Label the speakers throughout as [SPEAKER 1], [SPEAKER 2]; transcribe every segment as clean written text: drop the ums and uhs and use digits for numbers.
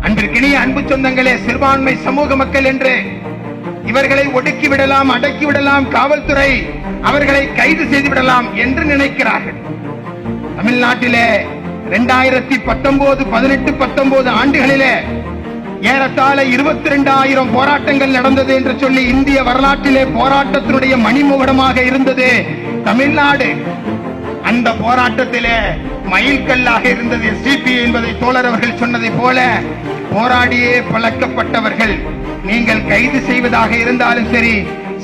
[SPEAKER 1] அன்பிற்கினிய அன்பு சொந்தங்களே, சிறுபான்மை சமூக மக்கள் என்று இவர்களை ஒடுக்கிவிடலாம், அடக்கிவிடலாம், காவல்துறை அவர்களை கைது செய்துவிடலாம் என்று நினைக்கிறார்கள். தமிழ்நாட்டிலே 2019, 18, 19 ஆண்டுகளிலே ஏறத்தாழ 22,000 போராட்டங்கள் நடந்தது என்று சொல்லி இந்திய வரலாற்றிலே போராட்டத்தினுடைய மணிமுகடமாக இருந்தது தமிழ்நாடு. அந்த போராட்டத்திலே மைல்கல்லாக இருந்தது எஸ்டிபி என்பதை தோழர் அவர்கள் சொன்னதை போல போராடியே பழக்கப்பட்டவர்கள். நீங்கள் கைது செய்வதாக இருந்தாலும் சரி,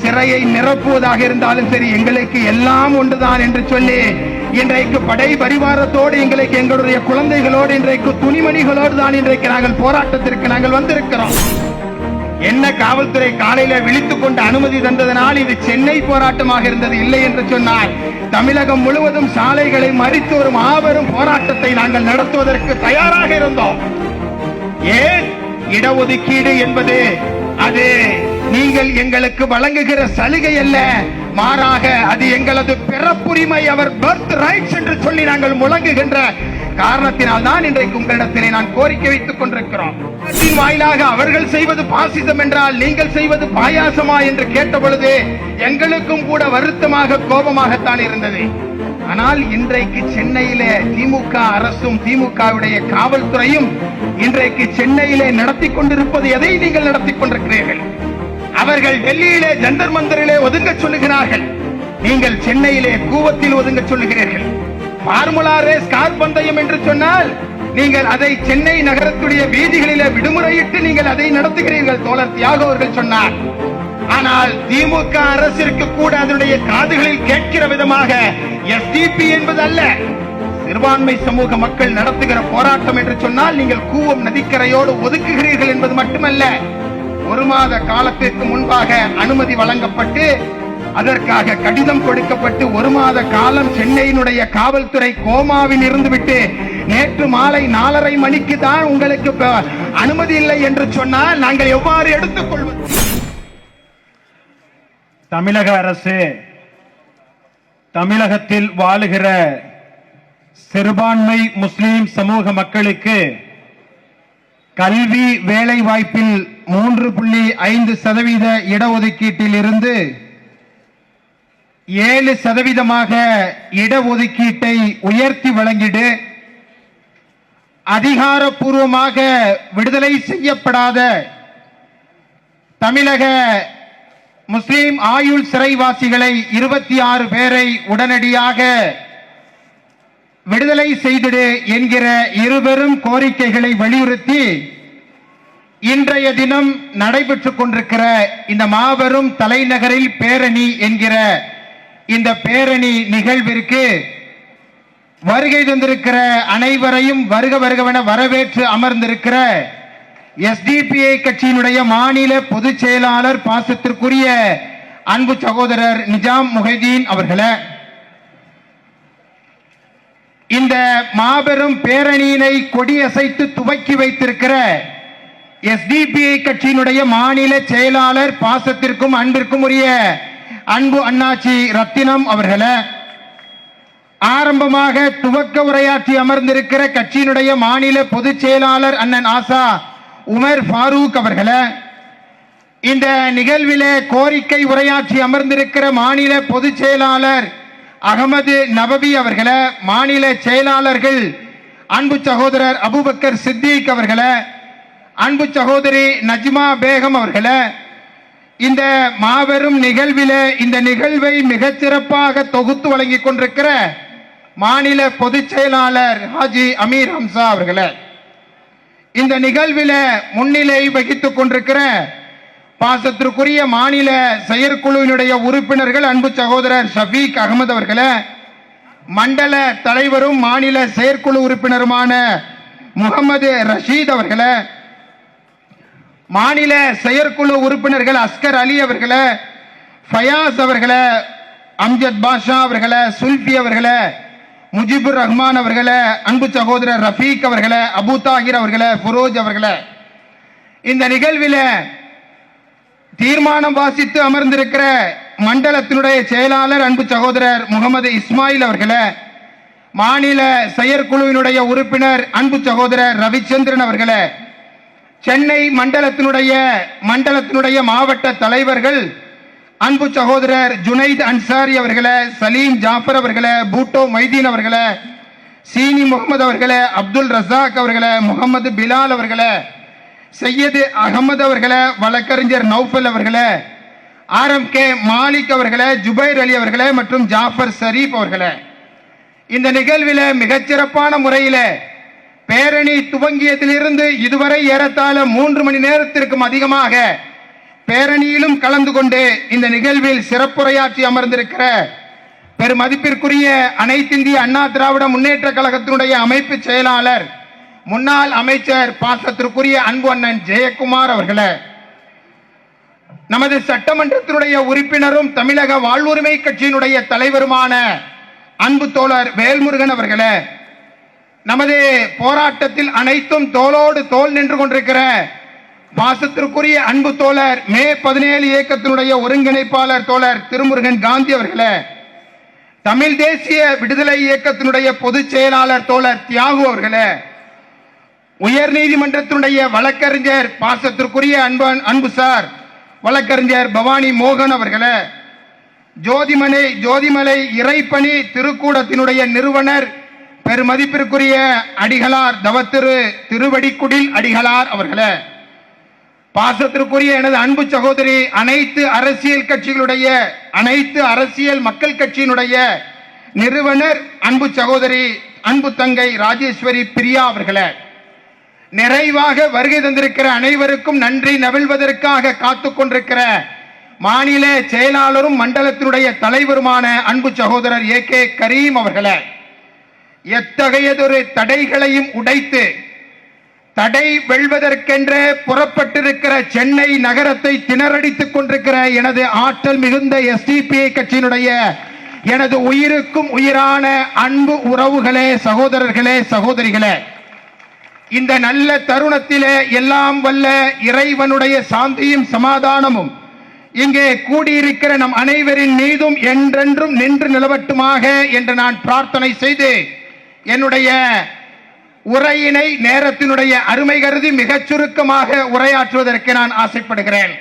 [SPEAKER 1] சிறையை நிரப்புவதாக இருந்தாலும் சரி, எங்களுக்கு எல்லாம் ஒன்றுதான் என்று சொல்லி இன்றைக்கு படை பரிவாரத்தோடு எங்களுக்கு எங்களுடைய குழந்தைகளோடு இன்றைக்கு துணிமணிகளோடு தான் இன்றைக்கு நாங்கள் போராட்டத்திற்கு நாங்கள் வந்திருக்கிறோம். என்ன காவல்துறை காலையில விழித்துக் கொண்டு அனுமதி தந்ததனால் இது சென்னை போராட்டமாக இருந்தது. இல்லை என்று சொன்னால் தமிழகம் முழுவதும் சாலைகளை மறித்து ஒரு மாபெரும் போராட்டத்தை நாங்கள் நடத்துவதற்கு தயாராக இருந்தோம். ஏன்? இடஒதுக்கீடு என்பது அது நீங்கள் எங்களுக்கு வழங்குகிற சலுகை அல்ல, மாறாக அது எங்களது பிறப்புரிமை, அவர் பர்த் ரைட்ஸ் என்று சொல்லி நாங்கள் முழங்குகின்ற காரணத்தினால் தான் இன்றைக்கு உங்களிடத்திலே நான் கோரிக்கை வைத்துக் கொண்டிருக்கிறோம். வாயிலாக அவர்கள் செய்வது பாசிசம் என்றால் நீங்கள் செய்வது பாயாசமா என்று கேட்ட பொழுது எங்களுக்கும் கூட வருத்தமாக கோபமாகத்தான் இருந்தது. ஆனால் இன்றைக்கு சென்னையிலே திமுக அரசும் திமுகவுடைய காவல்துறையும் இன்றைக்கு சென்னையிலே நடத்தி கொண்டிருப்பது எதை நீங்கள் நடத்தி கொண்டிருக்கிறீர்கள்? அவர்கள் டெல்லியிலே ஜந்தர் மந்தரிலே ஒதுங்க சொல்லுகிறார்கள், நீங்கள் சென்னையிலே கூவத்தில் ஒதுங்க சொல்லுகிறீர்கள். பார்முலா ரேஸ் கார் பந்தயம் என்று சொன்னால் நீங்கள் அதை சென்னை நகரத்துடைய வீதிகளிலே விடுமுறையிட்டு நீங்கள் அதை நடத்துகிறீர்கள். தோழர் தியாகு அவர்கள் சொன்னார். ஆனால் திமுக அரசிற்கு கூட அதனுடைய காதுகளில் கேட்கிற விதமாக எஸ்டிபி என்பது அல்ல, சிறுபான்மை சமூக மக்கள் நடத்துகிற போராட்டம் என்று சொன்னால் நீங்கள் கூவம் நதிக்கரையோடு ஒதுக்குகிறீர்கள் என்பது மட்டுமல்ல, 1 மாத காலத்திற்கு முன்பாக அனுமதி வழங்கப்பட்டு அதற்காக கடிதம் கொடுக்கப்பட்டு 1 மாத காலம் சென்னையினுடைய காவல்துறை கோமாவில் இருந்துவிட்டு நேற்று மாலை 4:30 மணிக்கு தான் உங்களுக்கு அனுமதி இல்லை என்று சொன்னால் நாங்கள் எவ்வாறு எடுத்துக்கொள்வது? தமிழக அரசு தமிழகத்தில் வாழுகிற சிறுபான்மை முஸ்லிம் சமூக மக்களுக்கு கல்வி வேலை வாய்ப்பில் 3.5% இடஒதுக்கீட்டில் இருந்து 7% இடஒதுக்கீட்டை உயர்த்தி வழங்கிடு, அதிகாரப்பூர்வமாக விடுதலை செய்யப்படாத தமிழக முஸ்லிம் ஆயுள் சிறைவாசிகளை 26 பேரை உடனடியாக விடுதலை செய்திடு என்கிற இருவரும் கோரிக்கைகளை வலியுறுத்தி இன்றைய தினம் நடைபெற்றுக் கொண்டிருக்கிற இந்த மாபெரும் தலைநகரில் பேரணி என்கிற இந்த பேரணி நிகழ்விற்கு வருகை தந்திருக்கிற அனைவரையும் வருக வருகவென வரவேற்று அமர்ந்திருக்கிற எஸ்டிபிஐ கட்சியினுடைய மாநில பொதுச் செயலாளர் பாசத்திற்குரிய அன்பு சகோதரர் நிஜாம் முஹைதீன் அவர்களே, இந்த மாபெரும் பேரணியினை கொடியசைத்து துவக்கி வைத்திருக்கிற எஸ்டிபிஐ கட்சியினுடைய மாநில செயலாளர் பாசத்திற்கும் அன்பிற்கும் உரிய அன்பு அண்ணாச்சி ரத்தினம் அவர்களே, ஆரம்பமாக துவக்க உரையாற்றி அமர்ந்திருக்கிற கட்சியினுடைய மாநில பொதுச் செயலாளர் அண்ணன் ஆசா உமர் ஃபாரூக் அவர்களே, இந்த நிகழ்விலே கோரிக்கை உரையாற்றி அமர்ந்திருக்கிற மாநில பொதுச் செயலாளர் அகமது நபவி அவர்களே, மாநில செயலாளர்கள் அன்பு சகோதரர் அபுபக்கர் சித்திக் அவர்களே, அன்பு சகோதரி நஜ்மா பேகம் அவர்களே, இந்த மாபெரும் நிகழ்விலே இந்த நிகழ்வை மிகச் சிறப்பாக தொகுத்து வழங்கிக் கொண்டிருக்கிற மாநில பொதுச் செயலாளர் ஹாஜி அமீர் ஹம்சா அவர்களே, இந்த நிகழ்வில முன்னிலை வகித்துக் கொண்டிருக்கிற பாசத்திற்குரிய மாநில செயற்குழுவினுடைய உறுப்பினர்கள் அன்பு சகோதரர் ஷபீக் அகமது அவர்களே, மண்டல தலைவரும் மாநில செயற்குழு உறுப்பினருமான முகமது ரஷீத் அவர்களே, மாநில செயற்குழு உறுப்பினர்கள் அஸ்கர் அலி அவர்களே, ஃபயாஸ் அவர்களே, அம்ஜத் பாஷா அவர்களே, சுல்பி அவர்களே, முஜிபுர் ரஹ்மான் அவர்களே, அன்பு சகோதரர் ரஃபீக் அவர்களே, அபு தாகிர் அவர்களே, ஃபுரோஜ் அவர்களே, இந்த நிகழ்வில் தீர்மானம் வாசித்து அமர்ந்திருக்கிற மண்டலத்தினுடைய செயலாளர் அன்பு சகோதரர் முகமது இஸ்மாயில் அவர்களே, மாநில செயற்குழுவினுடைய உறுப்பினர் அன்பு சகோதரர் ரவிச்சந்திரன் அவர்களே, சென்னை மண்டலத்தினுடைய மாவட்ட தலைவர்கள் அன்பு சகோதரர் ஜுனைத் அன்சாரி அவர்களே, சலீம் ஜாஃபர் அவர்களே, பூட்டோ மைதீன் அவர்களே, சீனி முகமது அவர்களே, அப்துல் ரசாக் அவர்களே, முகமது பிலால் அவர்களே, சையது அகமது அவர்களே, வழக்கறிஞர் நௌஃபல் அவர்களே, RMK மாலிக் அவர்களே, ஜுபைர் அலி அவர்களே மற்றும் ஜாஃபர் ஷரீப் அவர்களே, இந்த நிகழ்வில் மிகச்சிறப்பான முறையில் பேரணி துவங்கியதிலிருந்து இதுவரை ஏறத்தாழ 3 மணி நேரத்திற்கும் அதிகமாக பேரணியிலும் கலந்து கொண்டு இந்த நிகழ்வில் சிறப்புரையாற்றி அமர்ந்திருக்கிற பெருமதிப்பிற்குரிய அனைத்திந்திய அண்ணா திராவிட முன்னேற்ற கழகத்தினுடைய அமைப்பு செயலாளர் முன்னாள் அமைச்சர் பாசத்திற்குரிய அன்பு அண்ணன் ஜெயக்குமார் அவர்களே, நமது சட்டமன்றத்தினுடைய உறுப்பினரும் தமிழக வாழ்வுரிமை கட்சியினுடைய தலைவருமான அன்பு தோழர் வேல்முருகன் அவர்களே, நமது போராட்டத்தில் அனைத்தும் தோளோடு தோள் நின்று கொண்டிருக்கிற பாசத்திற்குரிய அன்பு தோழர் மே 17 இயக்கத்தினுடைய ஒருங்கிணைப்பாளர் தோழர் திருமுருகன் காந்தி அவர்களே, தமிழ் தேசிய விடுதலை இயக்கத்தினுடைய பொதுச் செயலாளர் தோழர் தியாகு அவர்களே, உயர் நீதிமன்றத்தினுடைய வழக்கறிஞர் பாசத்திற்குரிய அன்பு சார் வழக்கறிஞர் பவானி மோகன் அவர்களே, ஜோதிமலை இறைப்பணி திருக்கூடத்தினுடைய நிறுவனர் பெருமதிப்பிற்குரிய அடிகளார் தவத்திரு திருவடிக்குடில் அடிகளார் அவர்களே, பாசத்திற்குரிய எனது அன்பு சகோதரி அனைத்து அரசியல் மக்கள் கட்சியினுடைய நிறுவனர் அன்பு சகோதரி அன்பு தங்கை ராஜேஸ்வரி பிரியா அவர்களே, நிறைவாக வருகை தந்திருக்கிற அனைவருக்கும் நன்றி நவிழ்வதற்காக காத்துக் கொண்டிருக்கிற மாநில செயலாளரும் மண்டலத்தினுடைய தலைவருமான அன்பு சகோதரர் AK கரீம் அவர்களே, எத்தகையதொரு தடைகளையும் உடைத்து தடை வெல்வதற்கென்று புறப்பட்டிருக்கிற சென்னை நகரத்தை திணறடித்துக் கொண்டிருக்கிற எனது ஆற்றல் மிகுந்த SDPI கட்சியினுடைய எனது உயிருக்கும் உயிரான அன்பு உறவுகளே, சகோதரர்களே, சகோதரிகளே, இந்த நல்ல தருணத்திலே எல்லாம் வல்ல இறைவனுடைய சாந்தியும் சமாதானமும் இங்கே கூடியிருக்கிற நம் அனைவரின் மீதும் என்றென்றும் நின்று நிலவட்டுமாக என்று நான் பிரார்த்தனை செய்து என்னுடைய உரையினை நேரத்தினுடைய அருமை கருதி மிகச் சுருக்கமாக உரையாற்றுவதற்கு நான் ஆசைப்படுகிறேன்.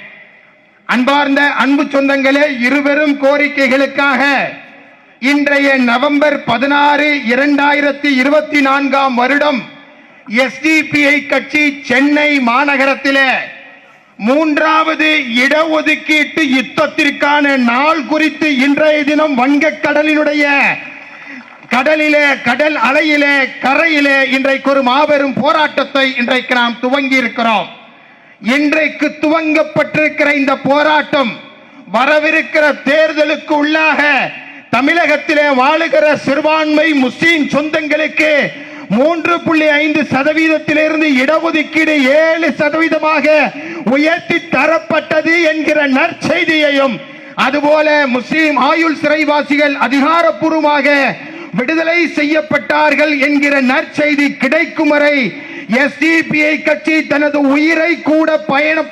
[SPEAKER 1] அன்பார்ந்த அன்பு சொந்தங்களே, இருவரும் கோரிக்கைகளுக்காக இன்றைய நவம்பர் 16, 2024 வருடம் SDPI கட்சி சென்னை மாநகரத்திலே 3வது இடஒதுக்கீட்டு யுத்தத்திற்கான நாள் குறித்து இன்றைய தினம் வங்கக்கடலினுடைய கடல் அலையிலே கரையிலே இன்றைக்கு ஒரு மாபெரும் போராட்டத்தை இன்றைக்கு நாம் துவங்கி இருக்கிறோம். இன்றைக்கு துவங்கப்பட்டிருக்கிற இந்த போராட்டம் வரவிருக்கிற தேர்தலுக்கு உள்ளாக தமிழகத்திலே வாழுகிற சிறுபான்மை முஸ்லிம் சொந்தங்களுக்கு 3.5% இடஒதுக்கீடு 7% உயர்த்தி தரப்பட்டது என்கிற நற்செய்தியையும், அதுபோல முஸ்லிம் ஆயுள் சிறைவாசிகள் அதிகாரப்பூர்வமாக விடுதலை செய்யப்பட்டார்கள் என்கிற நற்செய்தி கிடைக்கும் வரை SDPI கட்சி தனது உயிரை கூட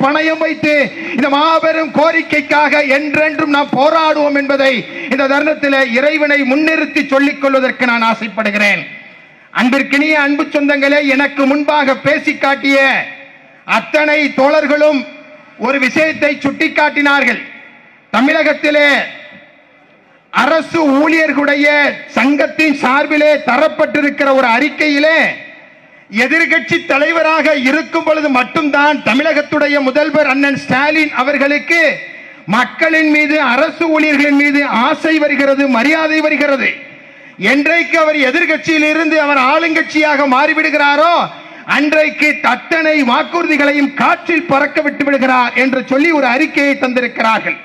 [SPEAKER 1] பணயம் வைத்து இந்த மாபெரும் கோரிக்கைக்காக என்றென்றும் நாம் போராடுவோம் என்பதை இந்த தருணத்தில் இறைவனை முன்னிறுத்தி சொல்லிக் கொள்வதற்கு நான் ஆசைப்படுகிறேன். அன்பிற்கினிய அன்பு சொந்தங்களே, எனக்கு முன்பாக பேசி காட்டிய அத்தனை தோழர்களும் ஒரு விஷயத்தை சுட்டிக்காட்டினார்கள். தமிழகத்திலே அரசு ஊழியர்களுடைய சங்கத்தின் சார்பிலே தரப்பட்டிருக்கிற ஒரு அறிக்கையிலே எதிர்கட்சி தலைவராக இருக்கும் பொழுது மட்டும்தான் தமிழகத்துடைய முதல்வர் அண்ணன் ஸ்டாலின் அவர்களுக்கு மக்களின் மீது, அரசு ஊழியர்களின் மீது ஆசை வருகிறது, மரியாதை வருகிறது. என்றைக்கு அவர் எதிர்கட்சியில் இருந்து அவர் ஆளுங்கட்சியாக மாறிவிடுகிறாரோ அன்றைக்கு அத்தனை வாக்குறுதிகளையும் காற்றில் பறக்க விட்டு விடுகிறார் என்று சொல்லி ஒரு அறிக்கையை தந்திருக்கிறார்கள்.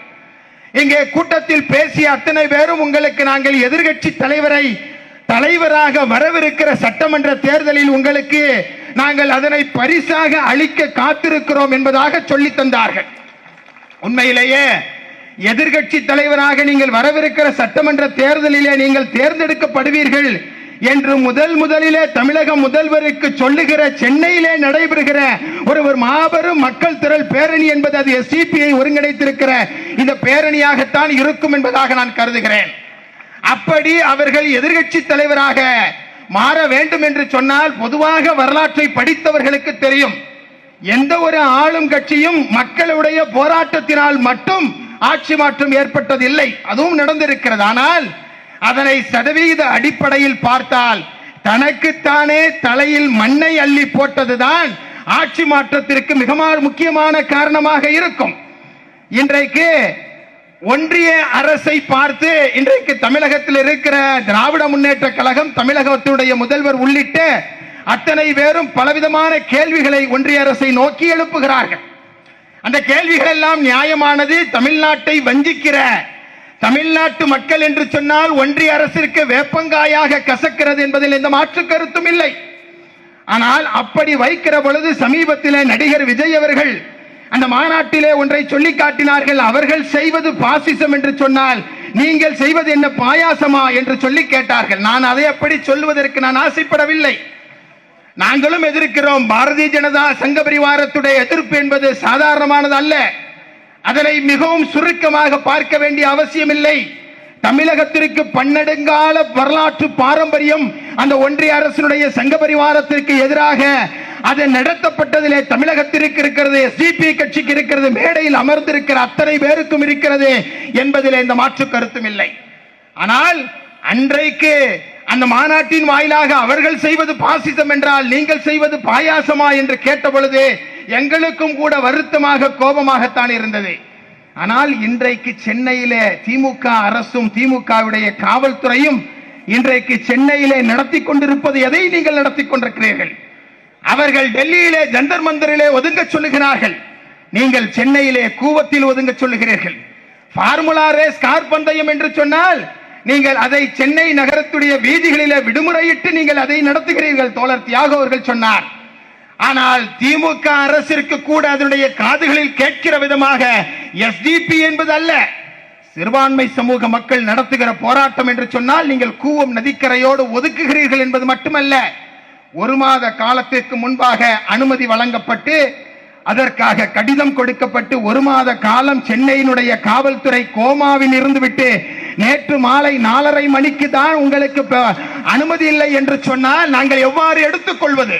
[SPEAKER 1] இங்கே கூட்டத்தில் பேசிய அத்தனை பேரும் உங்களுக்கு நாங்கள் எதிர்கட்சி தலைவராக வரவிருக்கிற சட்டமன்ற தேர்தலில் உங்களுக்கு நாங்கள் அதனை பரிசாக அளிக்க காத்திருக்கிறோம் என்பதாக சொல்லி தந்தார்கள். உண்மையிலேயே எதிர்கட்சி தலைவராக நீங்கள் வரவிருக்கிற சட்டமன்ற தேர்தலிலே நீங்கள் தேர்ந்தெடுக்கப்படுவீர்கள் என்று முதலிலே தமிழக முதல்வருக்கு சொல்லுகிற சென்னையிலே நடைபெறுகிற ஒரு மாபெரும் மக்கள் திரள் பேரணி என்பது அது SDPI ஒருங்கிணைத்திருக்கிற இந்த பேரணியாகத்தான் இருக்கும் என்பதாக நான் கருதுகிறேன். அப்படி அவர்கள் எதிர்கட்சி தலைவராக மாற வேண்டும் என்று சொன்னால் பொதுவாக வரலாற்றை படித்தவர்களுக்கு தெரியும். எந்த ஒரு ஆளும் கட்சியும் மக்களுடைய போராட்டத்தினால் மட்டும் ஆட்சி மாற்றம் ஏற்பட்டதில்லை, அதுவும் நடந்திருக்கிறது. ஆனால் அதனை சதவீத அடிப்படையில் பார்த்தால் தனக்குத்தானே தலையில் மண்ணை அள்ளி போட்டதுதான் ஆட்சி மாற்றத்திற்கு மிக முக்கியமான காரணமாக இருக்கும். இன்றைக்கு ஒன்றிய அரசை பார்த்து இன்றைக்கு தமிழகத்தில் இருக்கிற திராவிட முன்னேற்ற கழகம், தமிழகத்துடைய முதல்வர் உள்ளிட்ட அத்தனை பேரும் பலவிதமான கேள்விகளை ஒன்றிய அரசை நோக்கி எழுப்புகிறார்கள். அந்த கேள்விகள் எல்லாம் நியாயமானது. தமிழ்நாட்டை வஞ்சிக்கிற தமிழ்நாட்டு மக்கள் என்று சொன்னால் ஒன்றிய அரசிற்கு வேப்பங்காயாக கசக்கிறது என்பதில் எந்த மாற்று கருத்தும் இல்லை. ஆனால் அப்படி வைக்கிற பொழுது சமீபத்தில் நடிகர் விஜய் அவர்கள் அந்த மாநாட்டிலே ஒன்றை சொல்லி காட்டினார்கள். அவர்கள் செய்வது பாசிசம் என்று சொன்னால் நீங்கள் செய்வது என்ன பாயாசமா என்று சொல்லி கேட்டார்கள். நான் அதை அப்படி சொல்வதற்கு நான் ஆசைப்படவில்லை. நாங்களும் எதிர்க்கிறோம். பாரதிய ஜனதா சங்க பரிவாரத்துடைய எதிர்ப்பு என்பது சாதாரணமானது அல்ல. அதனை மிகவும் சுருக்கமாக பார்க்க வேண்டிய அவசியம் இல்லை. தமிழகத்திற்கு பன்னெடுங்கால வரலாற்று பாரம்பரியம் அந்த ஒன்றிய அரசினுடைய சங்க பரிவாரத்திற்கு எதிராக அது நடத்தப்பட்டதிலே தமிழகத்திற்கு இருக்கிறது, எஸ்டிபி கட்சிக்கு இருக்கிறது, மேடையில் அமர்ந்திருக்கிற அத்தனை பேருக்கும் இருக்கிறது என்பதில் எந்த மாற்று கருத்தும் இல்லை. ஆனால் அன்றைக்கு அந்த மாநாட்டின் வாயிலாக அவர்கள் செய்வது பாசிசம் என்றால் நீங்கள் செய்வது பாயாசமா என்று கேட்ட பொழுது எங்களுக்கும் கூட வருத்தமாக கோபமாகத்தான் இருந்தது. ஆனால் இன்றைக்கு சென்னையிலே திமுக அரசும் திமுகவுடைய காவல்துறையும் இன்றைக்கு சென்னையிலே நடத்தி கொண்டிருப்பது எதை நீங்கள் நடத்தி கொண்டிருக்கிறீர்கள்? அவர்கள் டெல்லியிலே ஜந்தர் மந்தரிலே ஒதுங்க சொல்லுகிறார்கள், நீங்கள் சென்னையிலே கூவத்தில் ஒதுங்க சொல்லுகிறீர்கள். பார்முலா ரேஸ் கார் பந்தயம் என்று சொன்னால் நீங்கள் அதை சென்னை நகரத்துடைய வீதிகளிலே விடுமுறையிட்டு நீங்கள் அதை நடத்துகிறீர்கள். தோழர் தியாகு அவர்கள் சொன்னார். ஆனால் திமுக அரசிற்கு கூட அதனுடைய காதுகளில் கேட்கிற விதமாக எஸ்டிபி என்பது அல்ல, சிறுபான்மை சமூக மக்கள் நடத்துகிற போராட்டம் என்று சொன்னால் நீங்கள் கூவம் நதிக்கரையோடு ஒதுக்குகிறீர்கள் என்பது மட்டுமல்ல, ஒரு மாத காலத்திற்கு முன்பாக அனுமதி வழங்கப்பட்டு அதற்காக கடிதம் கொடுக்கப்பட்டு ஒரு மாத காலம் சென்னையினுடைய காவல்துறை கோமாவில் இருந்துவிட்டு நேற்று மாலை 4:30 மணிக்கு தான் உங்களுக்கு அனுமதி இல்லை என்று சொன்னால் நாங்கள் எவ்வாறு எடுத்துக்கொள்வது?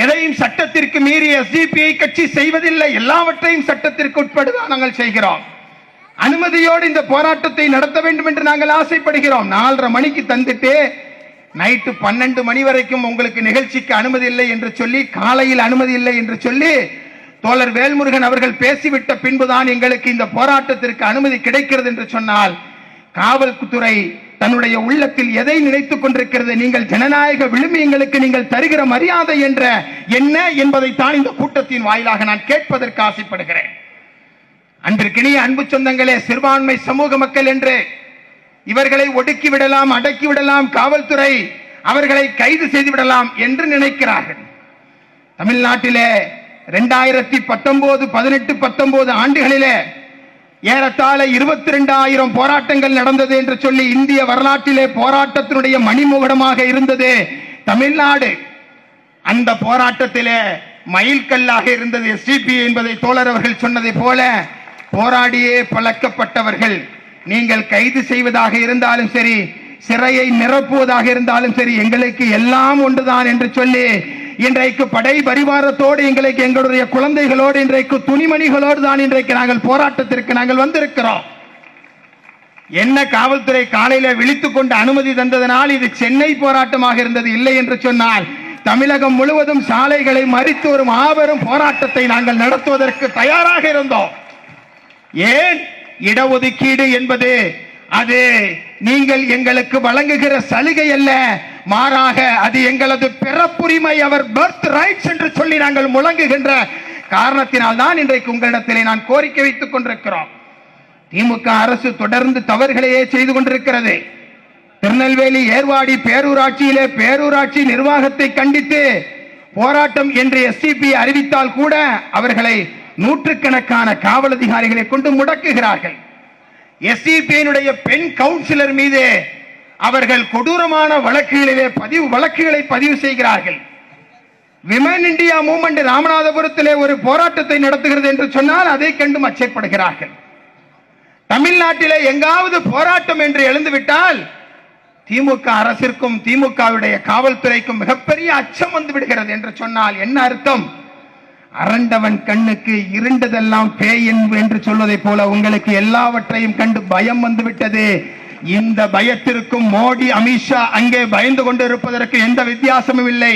[SPEAKER 1] எதையும் சட்டத்திற்கு மீறி எஸ்டிபிஐ கட்சி செய்வதில்லை, எல்லாவற்றையும் சட்டத்திற்கு உட்படுதான் நாங்கள் செய்கிறோம். அனுமதியோடு இந்த போராட்டத்தை நடத்த வேண்டும் என்று நாங்கள் ஆசைப்படுகிறோம். 4:30 மணிக்கு தந்துட்டு நைட்டு 12 மணி வரைக்கும் உங்களுக்கு நிகழ்ச்சிக்கு அனுமதி இல்லை என்று சொல்லி, காலையில் அனுமதி இல்லை என்று சொல்லி தோழர் வேல்முருகன் அவர்கள் பேசிவிட்ட பின்புதான் எங்களுக்கு இந்த போராட்டத்திற்கு அனுமதி கிடைக்கிறது என்று சொன்னால் காவல்துறை தன்னுடைய உள்ளத்தில் எதை நினைத்துக் கொண்டிருக்கிறது? நீங்கள் ஜனநாயக விழுமியங்களுக்கு நீங்கள் தருகிற மரியாதை என்ற என்ன என்பதைத்தான் இந்த கூட்டத்தின் வாயிலாக நான் கேட்பதற்கு ஆசைப்படுகிறேன். அன்றைக்கினிய அன்பு சொந்தங்களே, சிறுபான்மை சமூக மக்கள் என்று இவர்களை ஒடுக்கி விடலாம், அடக்கி விடலாம், காவல்துறை அவர்களை கைது செய்து விடலாம் என்று நினைக்கிறார்கள். தமிழ்நாட்டிலே 2019, 18, 19 ஆண்டுகளிலே ஏறத்தாழ 22,000 போராட்டங்கள் நடந்தது என்று சொல்லி இந்திய வரலாற்றிலே போராட்டத்தினுடைய மணிமுகடமாக இருந்தது தமிழ்நாடு. அந்த போராட்டத்திலே மைல்கல்லாக இருந்தது எஸ்டிபி என்பதை தோழர் அவர்கள் சொன்னதை போல போராடியே பழக்கப்பட்டவர்கள். நீங்கள் கைது செய்வதாக இருந்தாலும் சரி, சிறையை நிரப்புவதாக இருந்தாலும் சரி, எங்களுக்கு எல்லாம் ஒன்றுதான் என்று சொல்லி இன்றைக்கு படை பரிவாரத்தோடு எங்களுக்கு எங்களுடைய குழந்தைகளோடு இன்றைக்கு துணிமணிகளோடு தான் இன்றைக்கு நாங்கள் போராட்டத்திற்கு நாங்கள் வந்திருக்கிறோம். என்ன காவல்துறை காலையில விழித்துக் கொண்டு அனுமதி தந்ததனால் இது சென்னை போராட்டமாக இருந்தது இல்லை என்று சொன்னால் தமிழகம் முழுவதும் சாலைகளை மறித்து ஒரு மாபெரும் போராட்டத்தை நாங்கள் நடத்துவதற்கு தயாராக இருந்தோம். ஏன்? இடஒதுக்கீடு என்பது அது நீங்கள் எங்களுக்கு வழங்குகிற சலுகை அல்ல, மாறாக அது எங்களது பிறப்புரிமை, அவர் பர்த் ரைட்ஸ் என்று சொல்லி நாங்கள் முழங்குகின்ற காரணத்தினால் தான் இன்றைக்கு உங்களிடத்திலே நான் கோரிக்கை வைத்துக் கொண்டிருக்கிறோம். திமுக அரசு தொடர்ந்து தவறுகளையே செய்து கொண்டிருக்கிறது. திருநெல்வேலி ஏர்வாடி பேரூராட்சியிலே பேரூராட்சி நிர்வாகத்தை கண்டித்து போராட்டம் என்று எஸ்டிபி அறிவித்தால் கூட அவர்களை நூற்றுக்கணக்கான காவல் அதிகாரிகளை கொண்டு முடக்குகிறார்கள். எஸ்டிபியினுடைய பெண் கவுன்சிலர் மீது அவர்கள் கொடூரமான வழக்குகளை பதிவு செய்கிறார்கள். விமன் இந்தியா மூவ்மெண்ட் ராமநாதபுரத்திலே ஒரு போராட்டத்தை நடத்துகிறது என்று சொன்னால் அதை கண்டு அச்சப்படுகிறார்கள். தமிழ்நாட்டிலே எங்காவது போராட்டம் என்று எழுந்துவிட்டால் திமுக அரசிற்கும் திமுகவுடைய காவல்துறைக்கும் மிகப்பெரிய அச்சம் வந்து விடுகிறது என்று சொன்னால் என்ன அர்த்தம்? அரண்டவன் கண்ணுக்கு இருண்டதெல்லாம் பேய் என்று சொல்வதை போல உங்களுக்கு எல்லாவற்றையும் கண்டு பயம் வந்துவிட்டது. இந்த பயத்திற்கும் மோடி, அமித்ஷா அங்கே பயந்து கொண்டு இருப்பதற்கு எந்த வித்தியாசமும் இல்லை.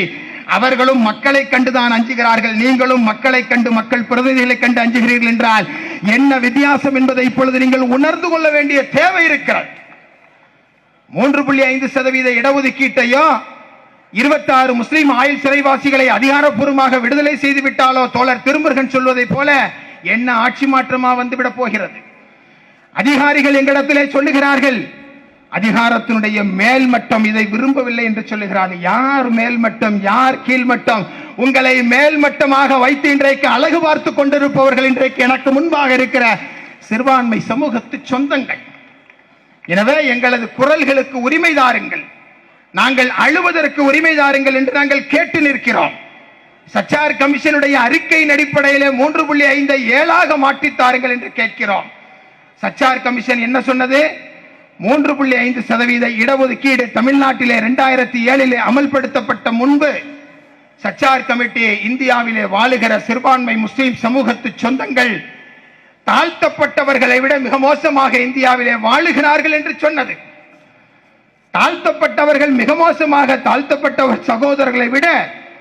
[SPEAKER 1] அவர்களும் மக்களை கண்டுதான் அஞ்சுகிறார்கள். நீங்களும் மக்களை கண்டு, மக்கள் பிரதிநிதிகளை கண்டு அஞ்சுகிறீர்கள் என்றால் என்ன வித்தியாசம் என்பதை இப்பொழுது நீங்கள் உணர்ந்து கொள்ள வேண்டிய தேவை இருக்கிறது. 3.5% இடஒதுக்கீட்டையோ 26 முஸ்லிம் ஆயுள் சிறைவாசிகளை அதிகாரப்பூர்வமாக விடுதலை செய்து விட்டாலோ தோழர் திருமுருகன் சொல்வதை போல என்ன ஆட்சி மாற்றமா வந்துவிட போகிறது? அதிகாரிகள் எங்களிடத்திலே சொல்லுகிறார்கள், அதிகாரத்தினுடைய மேல்மட்டம் இதை விரும்பவில்லை என்று சொல்லுகிறார்கள். யார் மேல்மட்டம், யார் கீழ்மட்டம்? உங்களை மேல்மட்டமாக வைத்து இன்றைக்கு அழகு பார்த்து கொண்டிருப்பவர்கள் இன்றைக்கு எனக்கு முன்பாக இருக்கிற சிறுபான்மை சமூகத்து சொந்தங்கள். எனவே எங்களது குரல்களுக்கு உரிமை தாருங்கள், நாங்கள் அழுவதற்கு உரிமை தாருங்கள் என்று நாங்கள் கேட்டு நிற்கிறோம். சச்சார் கமிஷனுடைய அறிக்கையின் அடிப்படையிலே 3.5 7ஆக மாற்றித்தாருங்கள் என்று கேட்கிறோம். சச்சார் கமிஷன் என்ன சொன்னது? 3.5% இடஒதுக்கீடு தமிழ்நாட்டிலே 2007 அமல்படுத்தப்பட்ட முன்பு சச்சார் கமிட்டி இந்தியாவிலே வாழுகிற சிறுபான்மை முஸ்லிம் சமூகத்து சொந்தங்கள் தாழ்த்தப்பட்டவர்களை விட மிக மோசமாக இந்தியாவிலே வாழுகிறார்கள் என்று சொன்னது. தாழ்த்தப்பட்டவர்கள் மிக மோசமாக, தாழ்த்தப்பட்டவர் சகோதரர்களை விட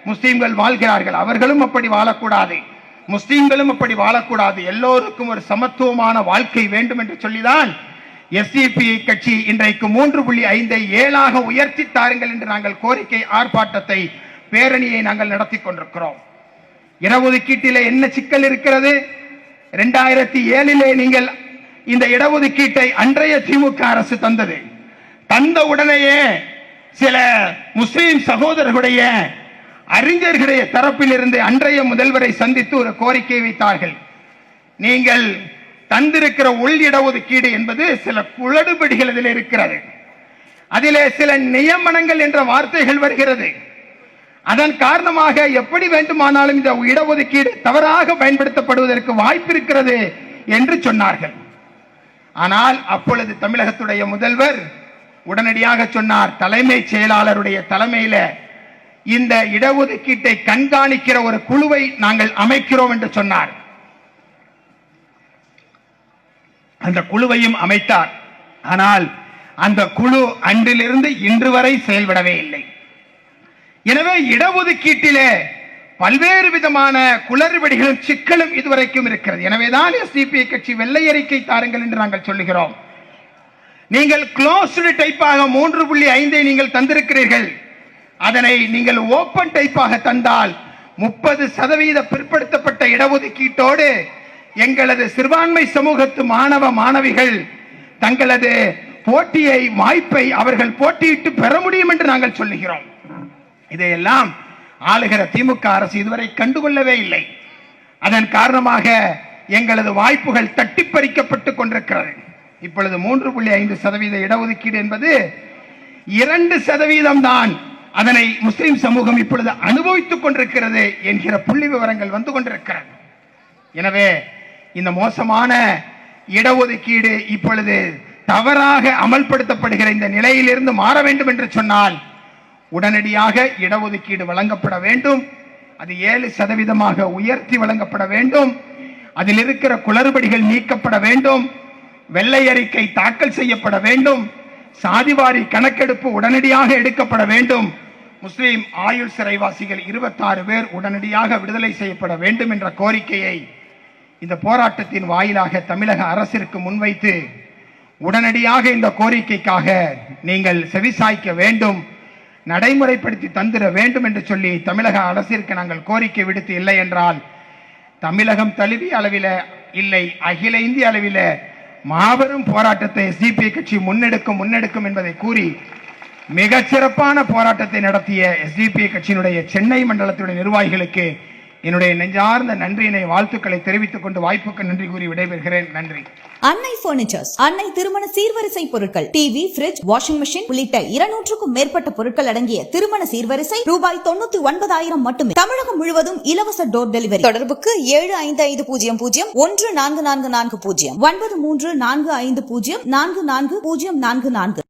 [SPEAKER 1] முஸ்லிம்கள் வாழ்கிறார்கள். அவர்களும் அப்படி வாழக்கூடாது, முஸ்லிம்களும் அப்படி வாழக்கூடாது, எல்லோருக்கும் ஒரு சமத்துவமான வாழ்க்கை வேண்டும் என்று சொல்லிதான் எஸ்டிபிஐ கட்சி இன்றைக்கு 3.5 7ஆக உயர்த்தி தாருங்கள் என்று நாங்கள் கோரிக்கை ஆர்ப்பாட்டத்தை, பேரணியை நாங்கள் நடத்தி கொண்டிருக்கிறோம். இடஒதுக்கீட்டிலே என்ன சிக்கல் இருக்கிறது? 2007 நீங்கள் இந்த இடஒதுக்கீட்டை அன்றைய திமுக அரசு தந்தது. தந்த உடனேயே சில முஸ்லிம் சகோதரர்களுடைய அறிஞர்களுடைய தரப்பில் இருந்து அன்றைய முதல்வரை சந்தித்து ஒரு கோரிக்கை வைத்தார்கள். நீங்கள் தந்திருக்கிற உள் இடஒதுக்கீடு என்பது சில குளறுபடிகள் இதில் இருக்கிறது, அதிலே சில நியமனங்கள் என்ற வார்த்தைகள் வருகிறது. அதன் காரணமாக எப்படி வேண்டுமானாலும் இந்த இடஒதுக்கீடு தவறாக பயன்படுத்தப்படுவதற்கு வாய்ப்பு இருக்கிறது என்று சொன்னார்கள். ஆனால் அப்பொழுது தமிழகத்துடைய முதல்வர் உடனடியாக சொன்னார், தலைமைச் செயலாளருடைய தலைமையில இந்த இடஒதுக்கீட்டை கண்காணிக்கிற ஒரு குழுவை நாங்கள் அமைக்கிறோம் என்று சொன்னார். அந்த குழுவையும் அமைத்தார். ஆனால் அந்த குழு அன்றிலிருந்து இன்று வரை செயல்படவே இல்லை. எனவே இடஒதுக்கீட்டிலே பல்வேறு விதமான குளறுபடிகளும் சிக்கலும் இதுவரைக்கும் இருக்கிறது. எனவேதான் எஸ்டிபிஐ கட்சி வெள்ளை அறிக்கை தாருங்கள் என்று நாங்கள் சொல்லுகிறோம். நீங்கள் க்ளோஸ்டு டைப்பாக 3.5 நீங்கள் தந்திருக்கிறீர்கள், அதனை நீங்கள் ஓபன் டைப்பாக தந்தால் 30% பிற்படுத்தப்பட்ட இடஒதுக்கீட்டோடு எங்களது சிறுபான்மை சமூகத்து மாணவ மாணவிகள் தங்களது போட்டியை, வாய்ப்பை அவர்கள் போட்டியிட்டு பெற முடியும் என்று நாங்கள் சொல்லுகிறோம். இதையெல்லாம் ஆளுகிற திமுக அரசு இதுவரை கண்டுகொள்ளவே இல்லை. அதன் காரணமாக எங்களது வாய்ப்புகள் தட்டி பறிக்கப்பட்டுக் கொண்டிருக்கிறது. இப்பொழுது 3.5% இடஒதுக்கீடு என்பது 2% தான் அதனை முஸ்லிம் சமூகம் இப்பொழுது அனுபவித்துக் கொண்டிருக்கிறது என்கிற புள்ளி விவரங்கள் வந்து கொண்டிருக்கிறது. எனவே இந்த மோசமான இடஒதுக்கீடு இப்பொழுது தவறாக அமல்படுத்தப்படுகிற இந்த நிலையிலிருந்து மாற வேண்டும் என்று சொன்னால் உடனடியாக இடஒதுக்கீடு வழங்கப்பட வேண்டும். அது 7% உயர்த்தி வழங்கப்பட வேண்டும். அதில் இருக்கிற குளறுபடிகள் நீக்கப்பட வேண்டும். வெள்ளை அறிக்கை தாக்கல் செய்யப்பட வேண்டும். சாதிவாரி கணக்கெடுப்பு உடனடியாக எடுக்கப்பட வேண்டும். முஸ்லிம் ஆயுள் சிறைவாசிகள் 26 பேர் உடனடியாக விடுதலை செய்யப்பட வேண்டும் என்ற கோரிக்கையை இந்த போராட்டத்தின் வாயிலாக தமிழக அரசிற்கு முன்வைத்து உடனடியாக இந்த கோரிக்கைக்காக நீங்கள் செவிசாய்க்க வேண்டும், நடைமுறைப்படுத்தி தந்திர வேண்டும் என்று சொல்லி தமிழக அரசிற்கு நாங்கள் கோரிக்கை விடுத்து, இல்லை என்றால் தமிழகம் தழுவிய அளவில் இல்லை, அகில இந்திய அளவில் மாபெரும் போராட்டத்தை எஸ்டிபிஐ கட்சி முன்னெடுக்கும் என்பதை கூறி மிகச்சிறப்பான போராட்டத்தை நடத்திய எஸ்டிபிஐ கட்சியினுடைய சென்னை மண்டலத்துடைய நிர்வாகிகளுக்கு என்னுடைய நெஞ்சார்ந்த நன்றியினை, வாழ்த்துக்களை தெரிவித்துக் கொண்டு வாய்ப்புக்கு நன்றி கூறி விடைபெறுகிறேன். நன்றி.
[SPEAKER 2] அன்னை பர்னிச்சர்ஸ், அன்னை திருமண சீர்வரிசை பொருட்கள், டிவி, ஃபிரிட்ஜ், வாஷிங் மெஷின் உள்ளிட்ட 200க்கும் மேற்பட்ட பொருட்கள் அடங்கிய திருமண சீர்வரிசை ரூபாய் 99,000 மட்டுமே. தமிழகம் முழுவதும் இலவச டோர் டெலிவரி. தொடர்புக்கு 7550014440 9345044044.